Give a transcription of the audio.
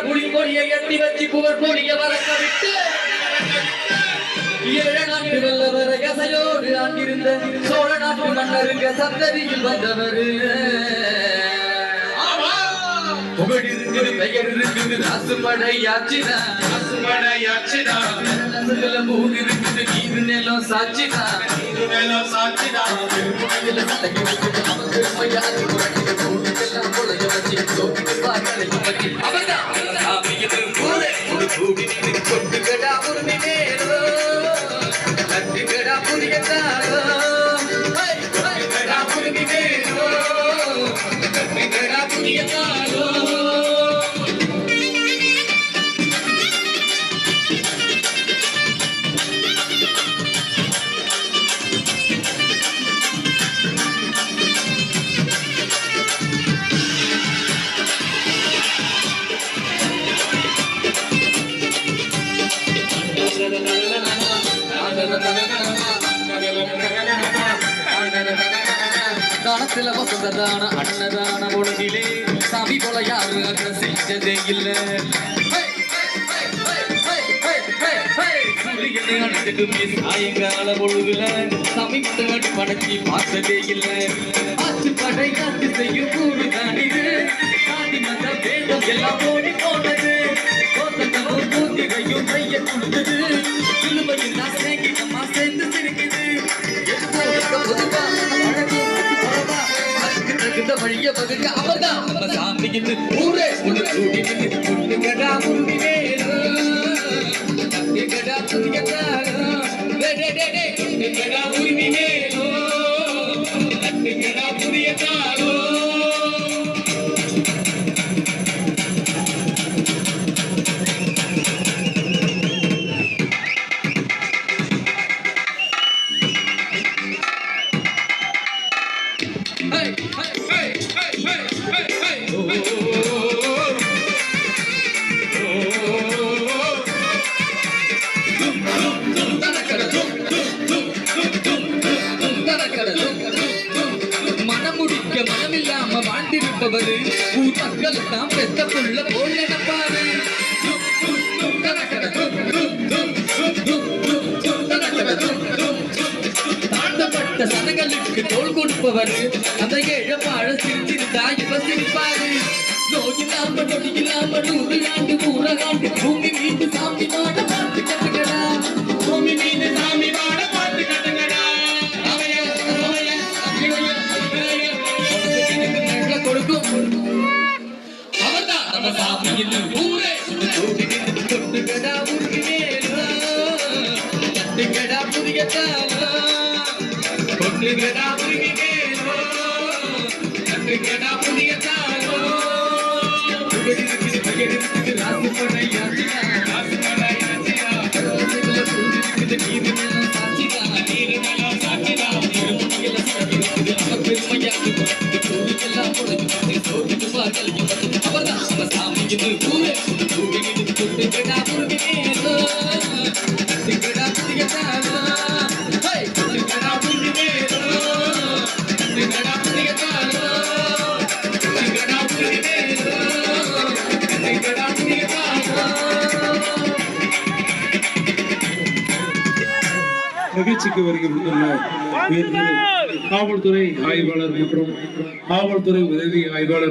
புலிகொடியை எட்டி வச்சு புகழ் கொடிய வரக்க விட்டு 7 நாட்டு வெல்லவர் கசையோடு ஆண்டிருந்த சோழ நாட்டு மன்னருங்க சந்ததியில் வந்தவர் புகழ் இருக்குது பெயர் இருக்குது ராசுமடையாச்சினா மூணு இருக்குது நீரு நிலம் சாட்சினா கொட்டுக்கடா உரிமை மேலோ கட்டுக்கடா புதிய காலோ கட்டுக்கடா உரிமை மேலோ கட்டுக்கடா புதிய காலோ தானத்துல வசதான அன்னதான உலகிலே சாமி போல யாரும் அங்க செஞ்சதே இல்ல சூரியனை அணைத்துட்டுமே சாயங்கால பொழுதுல சாமி மட்டும் படைச்சி பார்த்ததே இல்ல ஆற்று படை காத்து செய்யும் கூடு தானிது சாதி மத வேதம் எல்லாம் ஓடி போனது பூத்திகையும் கைய கொடுத்தது சிலுவையில் நான் சேகிதமா சேர்ந்து சிரிக்குது வழிய பகுக்க அவர்தான் நம்ம சாமிக்கு ஊரே ஒன்று கூடி கொண்டுகடா உரிமை மேலோ கட்டுகடா புதிய காலோ கொண்டுகடா உரிமை மேலோ கட்டுகடா புதிய காலோ மனமுடிக்க மனமில்லாம வாழ்ந்திருப்பவரு ஊர் மக்கள் தான் பெத்த புள்ள போல் நினைப்பாரு தாண்டப்பட்ட சனங்களுக்கு தோல் கொடுப்பவர் அந்த ஏழப்பாழ சிரிச்சிருந்தா இவ சிரிப்பாரு நோயில்லாம நொடியில்லாம 100 ஆண்டு 100 ஆண்டு பூமி மீது சாமி மாட பார்த்து கட்டுங்கடா பூமி மீது சாமி மாட பார்த்து கட்டுங்கடா கொடுக்கும் அவர்தான் நம்ம சாமியில் ஊரே கொட்டுகடா உரிமை மேலோ கட்டுகடா புதிய காலோ கொட்டுகடா உரிமை மேலோ கட்டுகடா புதிய காலோ நிகழ்ச்சிக்கு வருகின்ற காவல்துறை ஆய்வாளர் மற்றும் காவல்துறை உதவி ஆய்வாளர்